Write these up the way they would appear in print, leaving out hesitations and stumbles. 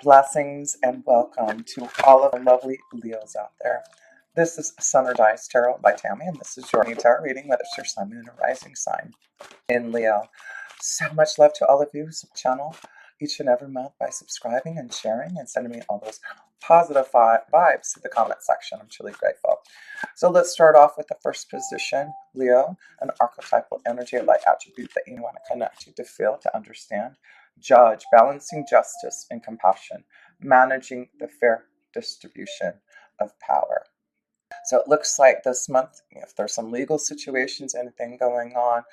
Blessings and welcome to all of the lovely Leos out there. This is Sun or Dice Tarot by Tammy, and this is your tarot reading, whether it's your sun, moon, or rising sign in Leo. So much love to all of you who channel each and every month by subscribing and sharing and sending me all those positive vibes to the comment section. I'm truly grateful. So let's start off with the first position, Leo, an archetypal energy, a light attribute that you want to connect to feel, to understand. Judge, balancing justice and compassion, managing the fair distribution of power. So it looks like this month, if there's some legal situations, anything going on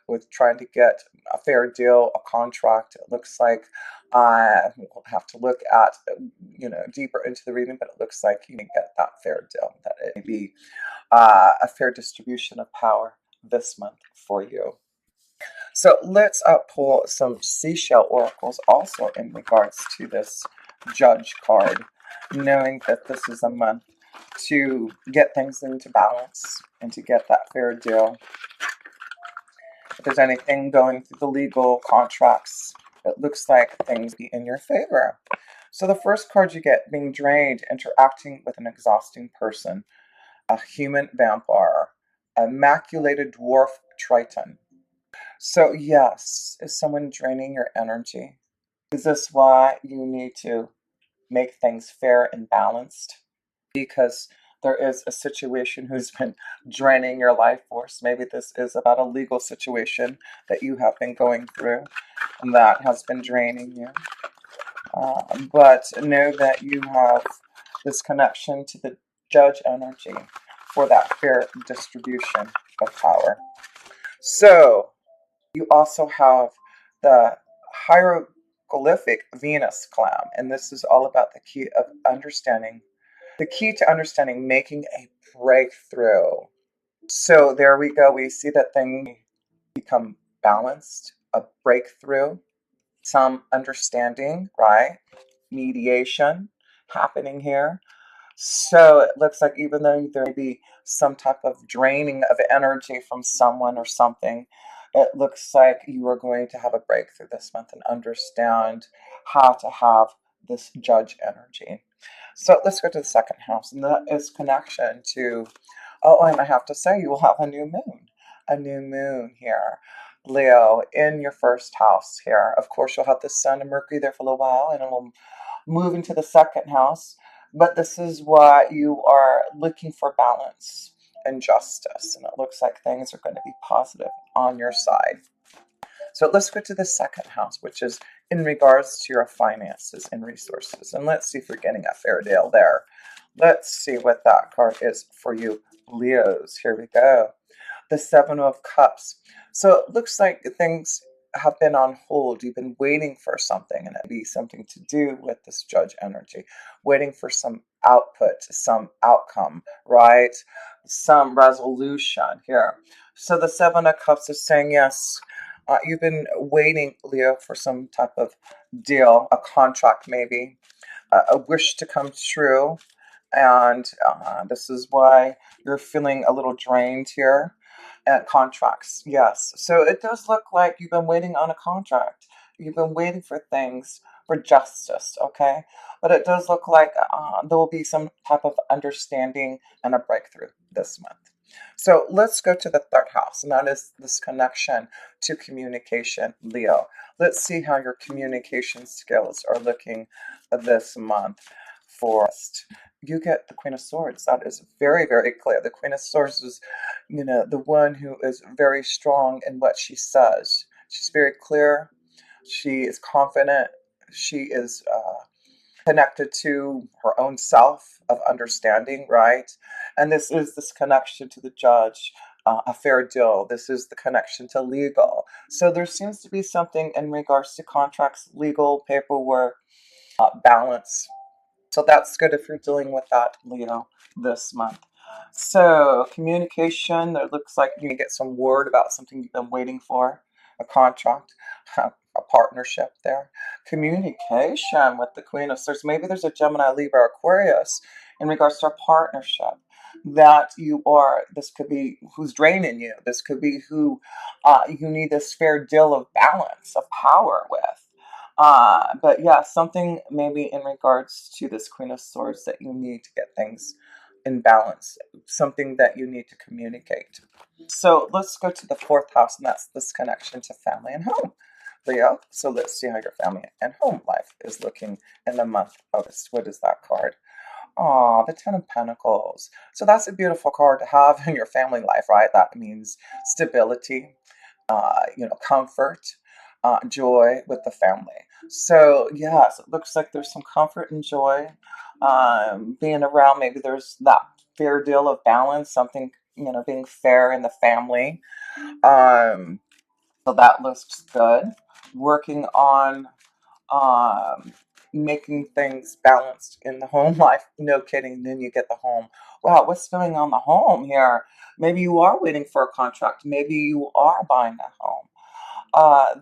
with trying to get a fair deal, a contract, it looks like we'll have to look at, deeper into the reading, but it looks like you can get that fair deal, that it may be a fair distribution of power this month for you. So let's pull some seashell oracles also in regards to this judge card, knowing that this is a month to get things into balance and to get that fair deal. If there's anything going through the legal contracts, it looks like things be in your favor. So the first card you get, being drained, interacting with an exhausting person, a human vampire, a maculated dwarf triton. So yes, is someone draining your energy? Is this why you need to make things fair and balanced? Because there is a situation who's been draining your life force. Maybe this is about a legal situation that you have been going through and that has been draining you. But know that you have this connection to the judge energy for that fair distribution of power. So you also have the hieroglyphic Venus clam, and this is all about the key of understanding. The key to understanding, making a breakthrough. So there we go. We see that things become balanced, a breakthrough, some understanding, right? Mediation happening here. So it looks like even though there may be some type of draining of energy from someone or something, it looks like you are going to have a breakthrough this month and understand how to have this judge energy. So let's go to the second house, and that is connection to, and I have to say, you will have a new moon here, Leo, in your first house here. Of course, you'll have the sun and Mercury there for a little while, and it will move into the second house. But this is why you are looking for balance and justice. And it looks like things are going to be positive on your side. So let's go to the second house, which is in regards to your finances and resources. And let's see if we're getting a fair deal there. Let's see what that card is for you, Leos. Here we go. The Seven of Cups. So it looks like things have been on hold. You've been waiting for something, and it'd be something to do with this judge energy, waiting for some output, some outcome, right? Some resolution here. So the Seven of Cups is saying, yes, you've been waiting, Leo, for some type of deal, a contract maybe, a wish to come true. And this is why you're feeling a little drained here. At contracts, yes. So it does look like you've been waiting on a contract. You've been waiting for things, for justice, okay? But it does look like there will be some type of understanding and a breakthrough this month. So let's go to the third house, and that is this connection to communication, Leo. Let's see how your communication skills are looking this month. First, you get the Queen of Swords. That is very, very clear. The Queen of Swords is, the one who is very strong in what she says. She's very clear. She is confident. She is connected to her own self of understanding, right? And this is this connection to the judge, a fair deal. This is the connection to legal. So there seems to be something in regards to contracts, legal, paperwork, balance. So that's good if you're dealing with that, Leo, this month. So communication, it looks like you can get some word about something you've been waiting for, a contract, a partnership there. Communication with the Queen of Swords. Maybe there's a Gemini, Libra, Aquarius in regards to a partnership that this could be who's draining you. This could be who you need this fair deal of balance, of power with. But yeah, something maybe in regards to this Queen of Swords that you need to get things in balance, something that you need to communicate. So let's go to the fourth house, and that's this connection to family and home, Leo. So let's see how your family and home life is looking in the month of August. What is that card? Oh, the Ten of Pentacles. So that's a beautiful card to have in your family life, right? That means stability, comfort, joy with the family. So yes, it looks like there's some comfort and joy being around. Maybe there's that fair deal of balance, something being fair in the family. Um, so that looks good. Working on um, making things balanced in the home life. No kidding. Then you get the home. Wow, what's going on the home here? Maybe you are waiting for a contract. Maybe you are buying a home.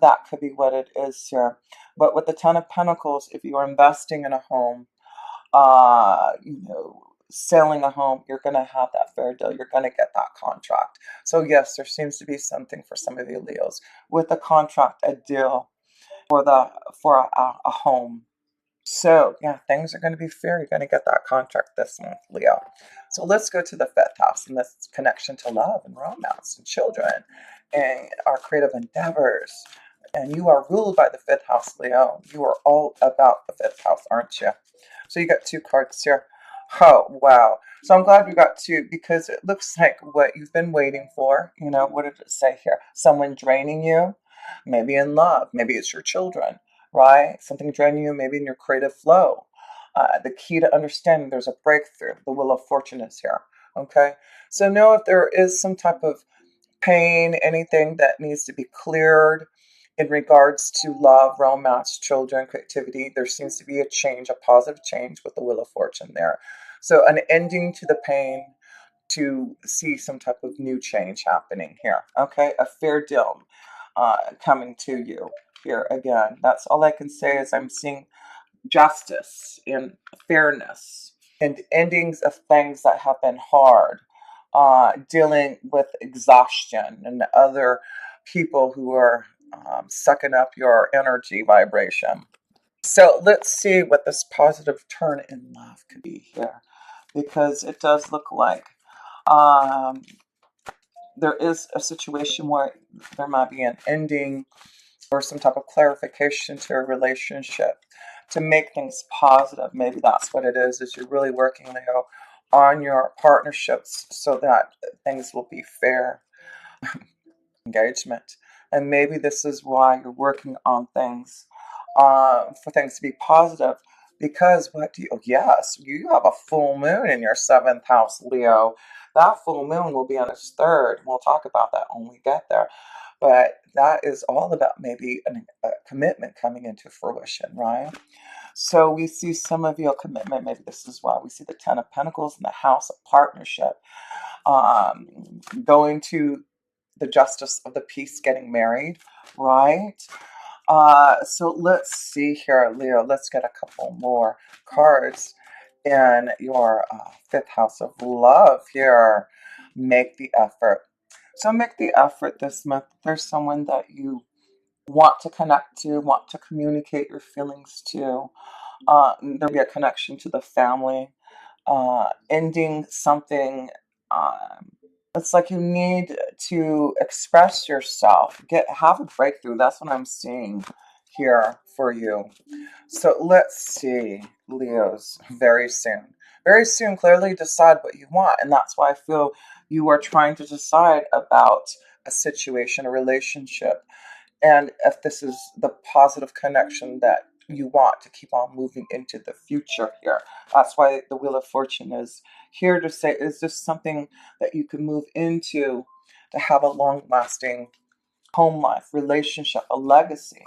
That could be what it is here. But with the Ten of Pentacles, if you are investing in a home, selling a home, you're going to have that fair deal. You're going to get that contract. So yes, there seems to be something for some of you Leos with a contract, a deal for a home. So yeah, things are going to be fair. You're going to get that contract this month, Leo. So let's go to the fifth house, and this connection to love and romance and children and our creative endeavors. And you are ruled by the fifth house, Leo. You are all about the fifth house, aren't you? So you got two cards here. Oh, wow. So I'm glad we got two because it looks like what you've been waiting for. What did it say here? Someone draining you, maybe in love, maybe it's your children, right? Something draining you, maybe in your creative flow. The key to understanding there's a breakthrough. The Wheel of Fortune is here. Okay. So know if there is some type of pain, anything that needs to be cleared in regards to love, romance, children, creativity, there seems to be a change, a positive change with the Wheel of Fortune there. So an ending to the pain to see some type of new change happening here. Okay, a fair deal coming to you here again. That's all I can say is I'm seeing justice and fairness and endings of things that have been hard, dealing with exhaustion and other people who are sucking up your energy vibration. So let's see what this positive turn in love could be here, because it does look like um, there is a situation where there might be an ending or some type of clarification to a relationship to make things positive. Maybe that's what it is you're really working, Leo, on your partnerships so that things will be fair. Engagement. And maybe this is why you're working on things for things to be positive. Because what do you, oh, yes, you have a full moon in your seventh house, Leo. That full moon will be on its third. We'll talk about that when we get there. But that is all about maybe a commitment coming into fruition, right? So we see some of your commitment. Maybe this is why we see the Ten of Pentacles in the house of partnership. Going to the justice of the peace, getting married, right? So let's see here, Leo. Let's get a couple more cards in your fifth house of love here. Make the effort. So make the effort this month. There's someone that you want to connect to, want to communicate your feelings to. There'll be a connection to the family. Ending something. It's like you need to express yourself, have a breakthrough. That's what I'm seeing here for you. So let's see, Leos, very soon. Very soon, clearly decide what you want. And that's why I feel you are trying to decide about a situation, a relationship, and if this is the positive connection that you want to keep on moving into the future here. That's why the Wheel of Fortune is here to say, is this something that you can move into to have a long-lasting home life, relationship, a legacy,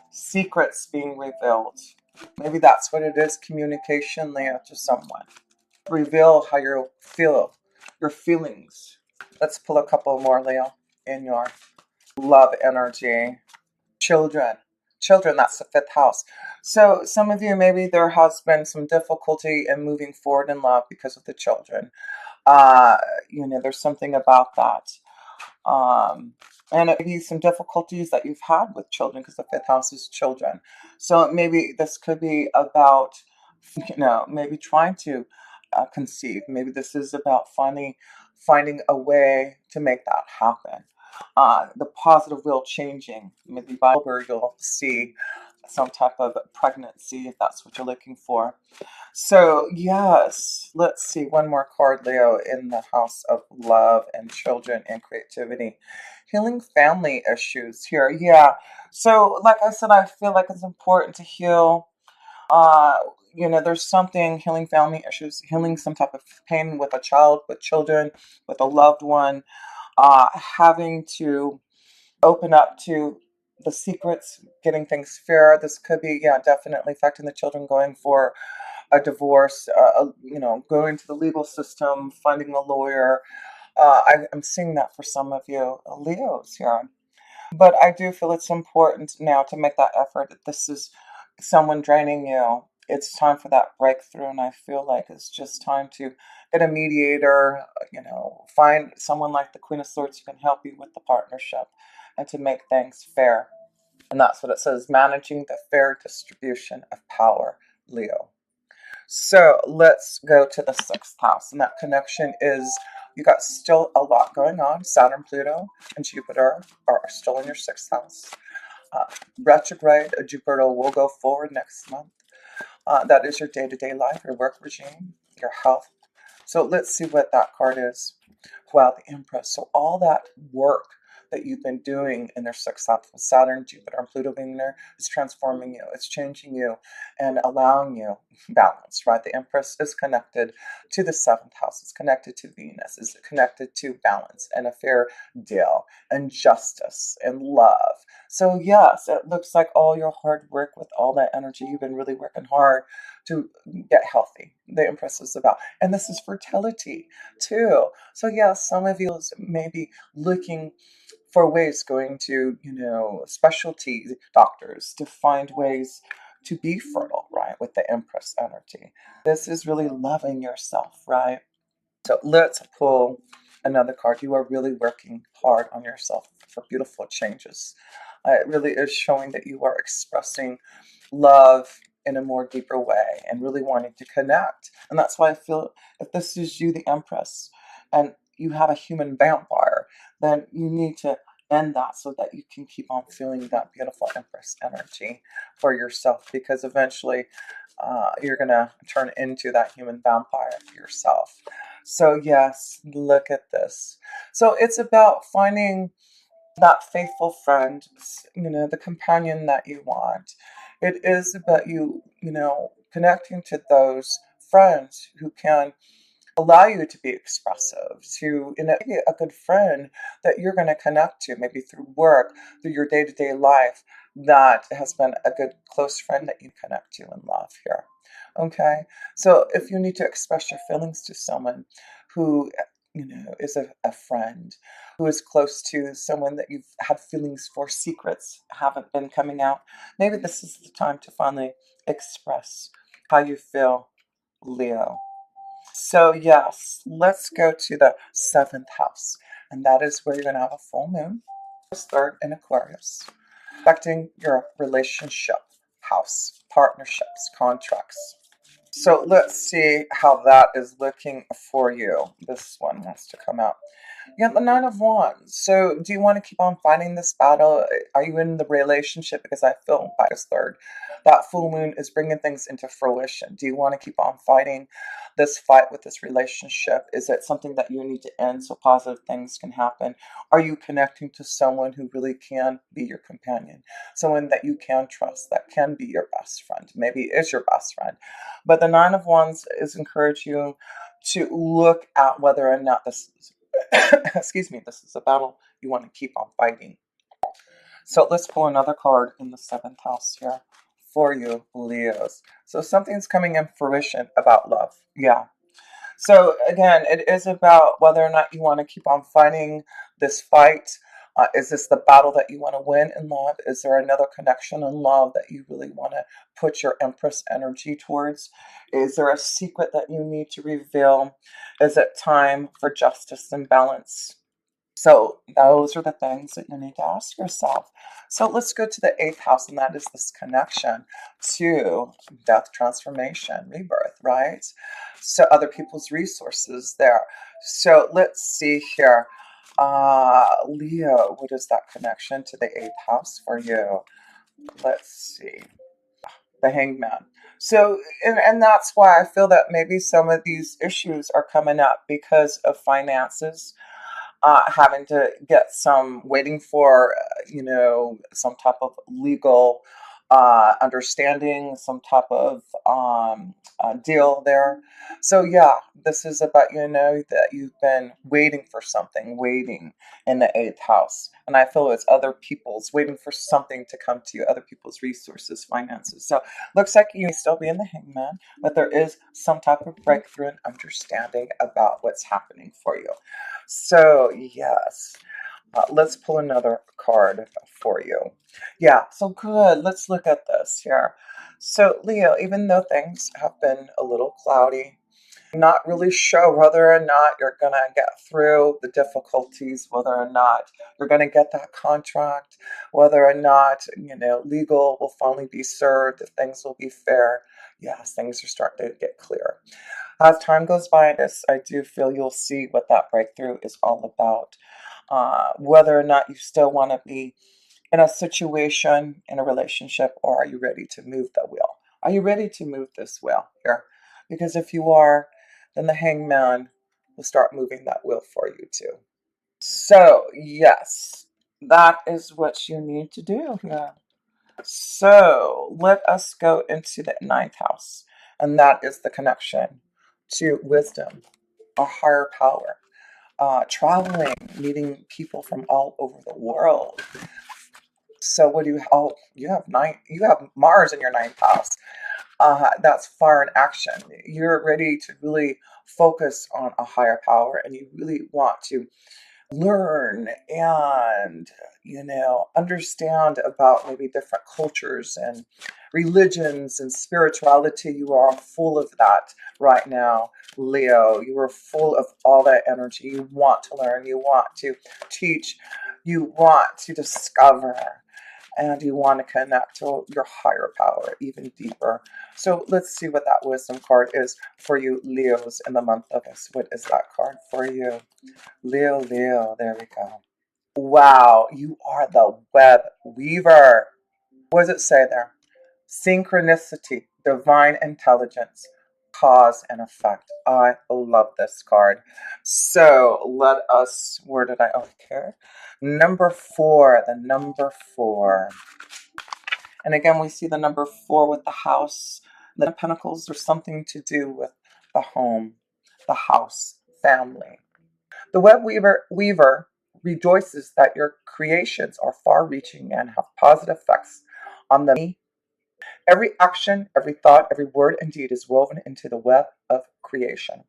secrets being revealed. Maybe that's what it is, communication, Leo, to someone. Reveal how you feel, your feelings. Let's pull a couple more, Leo, in your love energy. Children, that's the fifth house. So some of you, maybe there has been some difficulty in moving forward in love because of the children. Uh, there's something about that. Um, and it may be some difficulties that you've had with children because the fifth house is children. So maybe this could be about, maybe trying to conceive. Maybe this is about finding a way to make that happen. The positive wheel changing. Maybe by October you'll see some type of pregnancy if that's what you're looking for. So, yes, let's see one more card, Leo, in the house of love and children and creativity. Healing family issues here. Yeah. So, like I said, I feel like it's important to heal. Uh, there's something healing family issues, healing some type of pain with a child, with children, with a loved one, having to open up to the secrets, getting things fair. This could be, yeah, definitely affecting the children going for a divorce, going to the legal system, finding a lawyer. I'm seeing that for some of you Leos here. But I do feel it's important now to make that effort. If this is someone draining you, it's time for that breakthrough. And I feel like it's just time to get a mediator, find someone like the Queen of Swords who can help you with the partnership and to make things fair. And that's what it says, managing the fair distribution of power, Leo. So let's go to the sixth house. And that connection is you got still a lot going on. Saturn, Pluto, and Jupiter are still in your sixth house. Retrograde, Jupiter will go forward next month. That is your day-to-day life, your work regime, your health. So let's see what that card is. Wow, the Empress. So all that work that you've been doing in their sixth house with Saturn, Jupiter, and Pluto being there is transforming you. It's changing you and allowing you balance, right? The Empress is connected to the seventh house. It's connected to Venus. It's connected to balance and a fair deal and justice and love. So yes, it looks like all your hard work with all that energy, you've been really working hard to get healthy. The Empress is about, and this is fertility too. So yes, some of you may be looking for ways going to, specialty doctors to find ways to be fertile, right? With the Empress energy. This is really loving yourself, right? So let's pull another card. You are really working hard on yourself for beautiful changes. It really is showing that you are expressing love in a more deeper way and really wanting to connect. And that's why I feel if this is you, the Empress, and you have a human vampire, then you need to end that so that you can keep on feeling that beautiful Empress energy for yourself, because eventually you're going to turn into that human vampire for yourself. So, yes, look at this. So, it's about finding that faithful friend, the companion that you want. It is about you, connecting to those friends who can allow you to be expressive, to maybe a good friend that you're going to connect to, maybe through work, through your day-to-day life, that has been a good close friend that you connect to and love here. Okay, so if you need to express your feelings to someone who is a friend, who is close to someone that you've had feelings for, secrets haven't been coming out, maybe this is the time to finally express how you feel, Leo. So, yes, let's go to the seventh house. And that is where you're going to have a full moon, third in Aquarius, affecting your relationship house, partnerships, contracts. So, let's see how that is looking for you. This one wants to come out. You got the Nine of Wands. So, do you want to keep on fighting this battle? Are you in the relationship? Because I feel by this third, that full moon is bringing things into fruition. Do you want to keep on fighting this fight with this relationship? Is it something that you need to end so positive things can happen? Are you connecting to someone who really can be your companion? Someone that you can trust, that can be your best friend, maybe is your best friend. But the Nine of Wands is encourage you to look at whether or not this is excuse me, this is a battle you want to keep on fighting. So let's pull another card in the seventh house here for you, Leos. So something's coming in fruition about love. Yeah. So again, it is about whether or not you want to keep on fighting this fight. Is this the battle that you want to win in love? Is there another connection in love that you really want to put your Empress energy towards? Is there a secret that you need to reveal? Is it time for justice and balance? So those are the things that you need to ask yourself. So let's go to the eighth house, and that is this connection to death, transformation, rebirth, right? So other people's resources there. So let's see here. Leo, what is that connection to the eighth house for you? Let's see. The hangman. So, and that's why I feel that maybe some of these issues are coming up because of finances, having to get some, waiting for, some type of legal understanding, some type of deal there. So, yeah, this is about, that you've been waiting for something, waiting in the eighth house. And I feel it's other people's, waiting for something to come to you, other people's resources, finances. So, looks like you may still be in the hangman, but there is some type of breakthrough and understanding about what's happening for you. So, yes, let's pull another card for you. Yeah, so good. Let's look at this here. So, Leo, even though things have been a little cloudy, not really sure whether or not you're going to get through the difficulties, whether or not you're going to get that contract, whether or not, legal will finally be served, if things will be fair. Yes, things are starting to get clear. As time goes by in this, I do feel you'll see what that breakthrough is all about. Whether or not you still want to be in a situation, in a relationship, or are you ready to move the wheel? Are you ready to move this wheel here? Because if you are, then the hangman will start moving that wheel for you too. So, yes, that is what you need to do here. So let us go into the ninth house, and that is the connection to wisdom, a higher power, traveling, meeting people from all over the world. So what do you? Oh, you have nine. You have Mars in your ninth house. That's fire in action. You're ready to really focus on a higher power, and you really want to learn and understand about maybe different cultures and religions and spirituality. You are full of that right now, Leo. You are full of all that energy. You want to learn, you want to teach, you want to discover, and you want to connect to your higher power even deeper. So let's see what that wisdom card is for you, Leos, in the month of this. What is that card for you? Leo, Leo, there we go. Wow, you are the web weaver. What does it say there? Synchronicity, divine intelligence, cause and effect. I love this card. So let us, where did I, okay. Number four, the number four. And again, we see the number four with the house. The pentacles are something to do with the home, the house, family. The weaver rejoices that your creations are far reaching and have positive effects on the me. Every action, every thought, every word and deed is woven into the web of creation.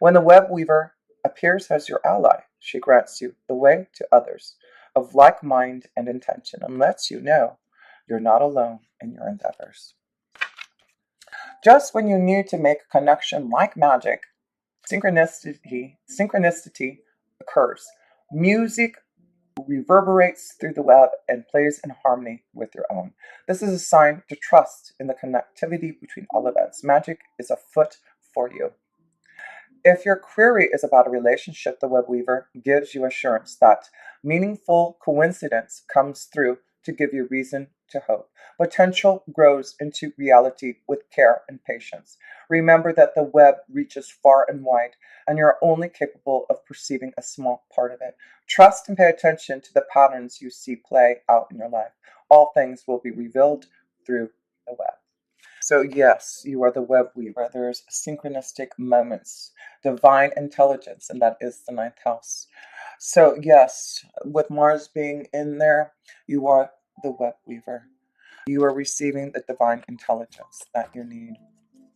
When the web weaver appears as your ally, she grants you the way to others of like mind and intention and lets you know you're not alone in your endeavors. Just when you need to make a connection like magic, synchronicity occurs. Music reverberates through the web and plays in harmony with your own. This is a sign to trust in the connectivity between all events. Magic is afoot for you. If your query is about a relationship, the web weaver gives you assurance that meaningful coincidence comes through to give you reason to hope. Potential grows into reality with care and patience. Remember that the web reaches far and wide, and you're only capable of perceiving a small part of it. Trust and pay attention to the patterns you see play out in your life. All things will be revealed through the web. So, yes, you are the web weaver. There's synchronistic moments, divine intelligence, and that is the ninth house. So, yes, with Mars being in there, you are the web weaver. You are receiving the divine intelligence that you need.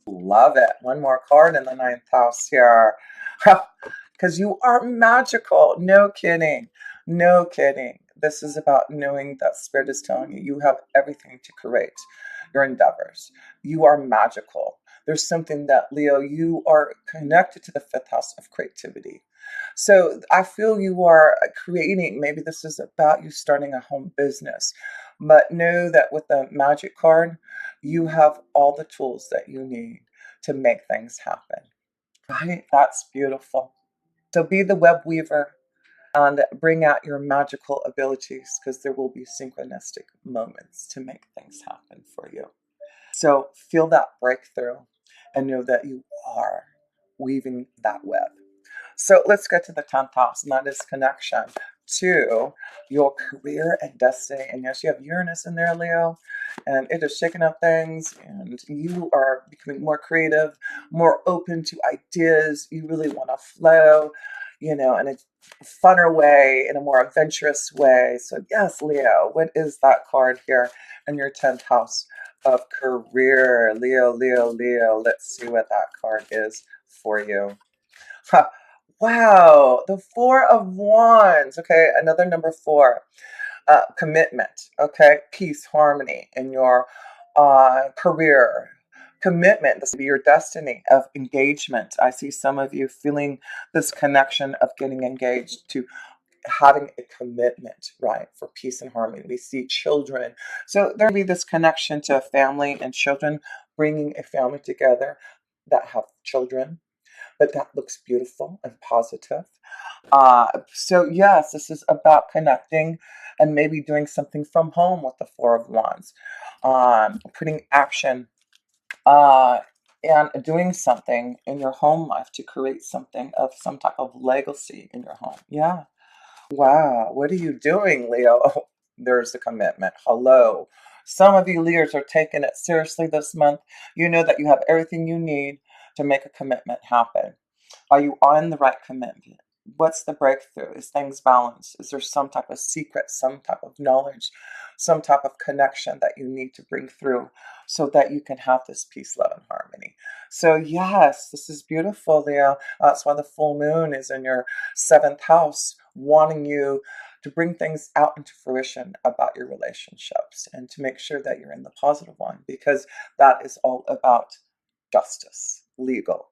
Love it. One more card in the ninth house here. Because you are magical. No kidding. No kidding. This is about knowing that Spirit is telling you you have everything to create your endeavors. You are magical. There's something that, Leo, you are connected to the fifth house of creativity. So I feel you are creating, maybe this is about you starting a home business, but know that with the magic card, you have all the tools that you need to make things happen. Right? That's beautiful. So be the web weaver and bring out your magical abilities because there will be synchronistic moments to make things happen for you. So feel that breakthrough and know that you are weaving that web. So let's get to the 10th house, and that is connection to your career and destiny. And yes, you have Uranus in there, Leo, and it is shaking up things, and you are becoming more creative, more open to ideas. You really want to flow, in a funner way, in a more adventurous way. So, yes, Leo, what is that card here in your 10th house of career? Leo, Leo, Leo. Let's see what that card is for you. Huh. Wow, the Four of Wands. Okay, another number four. Commitment. Okay, peace, harmony in your career. Commitment. This will be your destiny of engagement. I see some of you feeling this connection of getting engaged to having a commitment, right, for peace and harmony. We see children. So there'll be this connection to a family and children, bringing a family together that have children, but that looks beautiful and positive. So yes, this is about connecting and maybe doing something from home with the Four of Wands, putting action uh, and doing something in your home life to create something of some type of legacy in your home. Yeah. Wow. What are you doing, Leo? Oh, there's the commitment. Hello. Some of you Leos are taking it seriously this month. You know that you have everything you need to make a commitment happen. Are you on the right commitment? What's the breakthrough? Is things balanced? Is there some type of secret, some type of knowledge, some type of connection that you need to bring through so that you can have this peace, love, and harmony? So, yes, this is beautiful, Leo. That's why the full moon is in your seventh house, wanting you to bring things out into fruition about your relationships and to make sure that you're in the positive one, because that is all about justice, legal,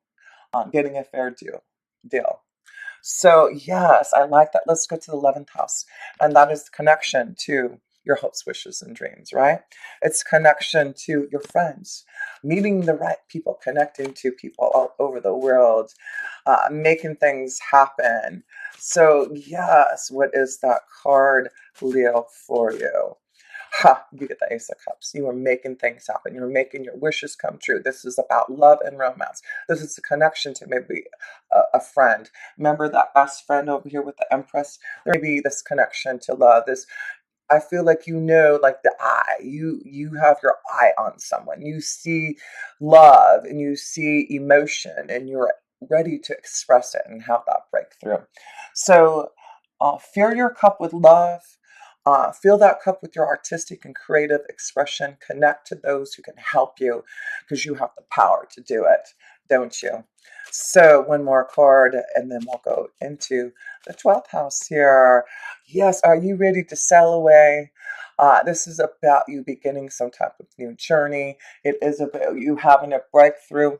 getting a fair deal. So yes, I like that. Let's go to the 11th house, and that is the connection to your hopes, wishes, and dreams, right? It's connection to your friends, meeting the right people, connecting to people all over the world, making things happen. So yes, what is that card, Leo, for you? Ha, you get the Ace of Cups. You are making things happen. You're making your wishes come true. This is about love and romance. This is a connection to maybe a friend. Remember that best friend over here with the Empress? There may be this connection to love. This, I feel like like the eye. You have your eye on someone. You see love and you see emotion, and you're ready to express it and have that breakthrough. So, fill your cup with love. Fill that cup with your artistic and creative expression. Connect to those who can help you because you have the power to do it, don't you? So, one more card, and then we'll go into the 12th house here. Yes, are you ready to sail away? This is about you beginning some type of new journey. It is about you having a breakthrough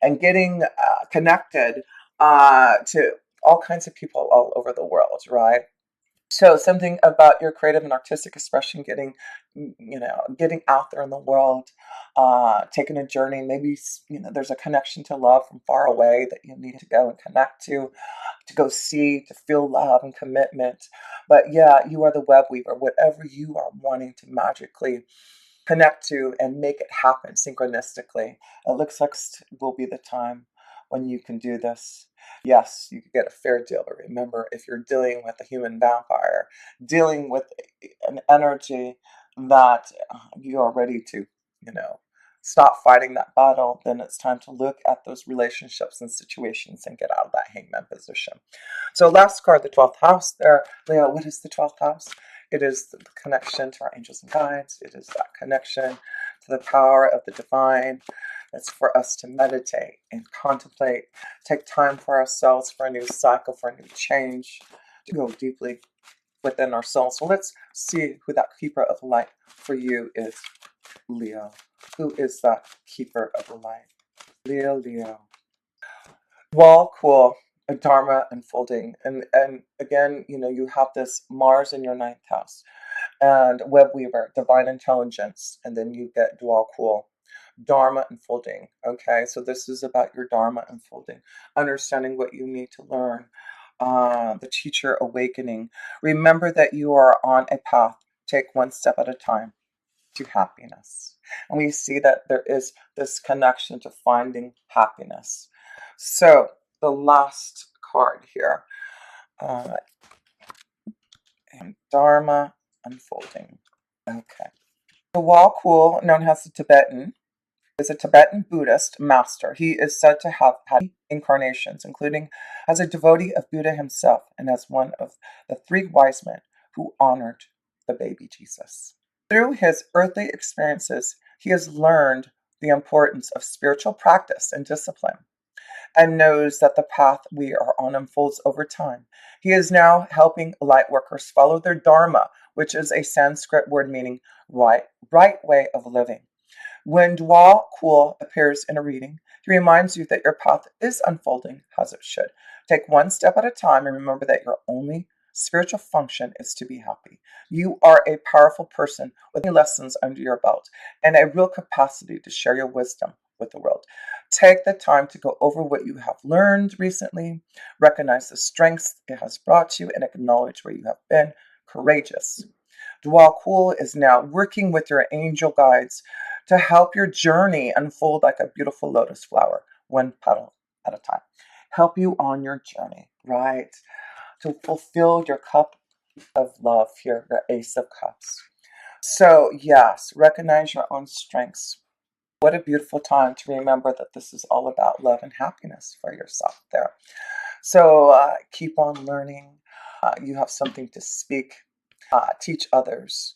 and getting connected to all kinds of people all over the world, right? So something about your creative and artistic expression, getting out there in the world, taking a journey. Maybe there's a connection to love from far away that you need to go and connect to go see, to feel love and commitment. But yeah, you are the web weaver. Whatever you are wanting to magically connect to and make it happen synchronistically. It looks like will be the time when you can do this. Yes, you can get a fair deal. But remember, if you're dealing with a human vampire, dealing with an energy that you are ready to, stop fighting that battle, then it's time to look at those relationships and situations and get out of that hangman position. So last card, the 12th house there. Leo, what is the 12th house? It is the connection to our angels and guides. It is that connection to the power of the divine. It's for us to meditate and contemplate, take time for ourselves, for a new cycle, for a new change, to go deeply within our soul. So let's see who that keeper of the light for you is, Leo. Who is that keeper of the light? Leo, Leo. Well, cool. a Dharma unfolding. And again, you have this Mars in your ninth house and Web Weaver, divine intelligence, and then you get dual cool. Dharma unfolding. Okay, so this is about your Dharma unfolding, understanding what you need to learn, the teacher awakening. Remember that you are on a path. Take one step at a time to happiness. And we see that there is this connection to finding happiness. So, the last card here, uh, and Dharma unfolding. Okay. The Walkul, known as the Tibetan, is a Tibetan Buddhist master. He is said to have had incarnations, including as a devotee of Buddha himself and as one of the three wise men who honored the baby Jesus. Through his earthly experiences, he has learned the importance of spiritual practice and discipline and knows that the path we are on unfolds over time. He is now helping light workers follow their dharma, which is a Sanskrit word meaning right way of living. When Dwal Kul appears in a reading, he reminds you that your path is unfolding as it should. Take one step at a time and remember that your only spiritual function is to be happy. You are a powerful person with many lessons under your belt and a real capacity to share your wisdom with the world. Take the time to go over what you have learned recently, recognize the strengths it has brought you, and acknowledge where you have been courageous. Dwal is now working with your angel guides to help your journey unfold like a beautiful lotus flower, one petal at a time. Help you on your journey, right? To fulfill your cup of love here, your Ace of Cups. So, yes, recognize your own strengths. What a beautiful time to remember that this is all about love and happiness for yourself there. So, keep on learning. You have something to speak, teach others,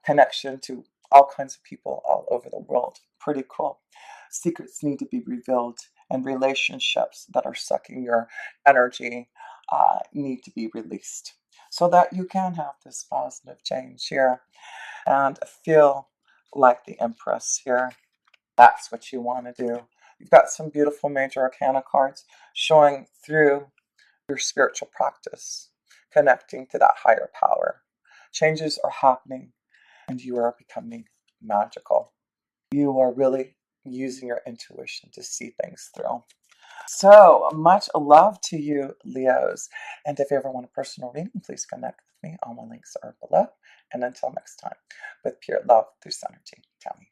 connection to all kinds of people all over the world. Pretty cool. Secrets need to be revealed, and relationships that are sucking your energy need to be released so that you can have this positive change here and feel like the Empress here. That's what you want to do. You've got some beautiful major arcana cards showing through your spiritual practice, connecting to that higher power. Changes are happening and you are becoming magical. You are really using your intuition to see things through. So much love to you, Leos. And if you ever want a personal reading, please connect with me. All my links are below. And until next time, with pure love through Synergy, Tammy.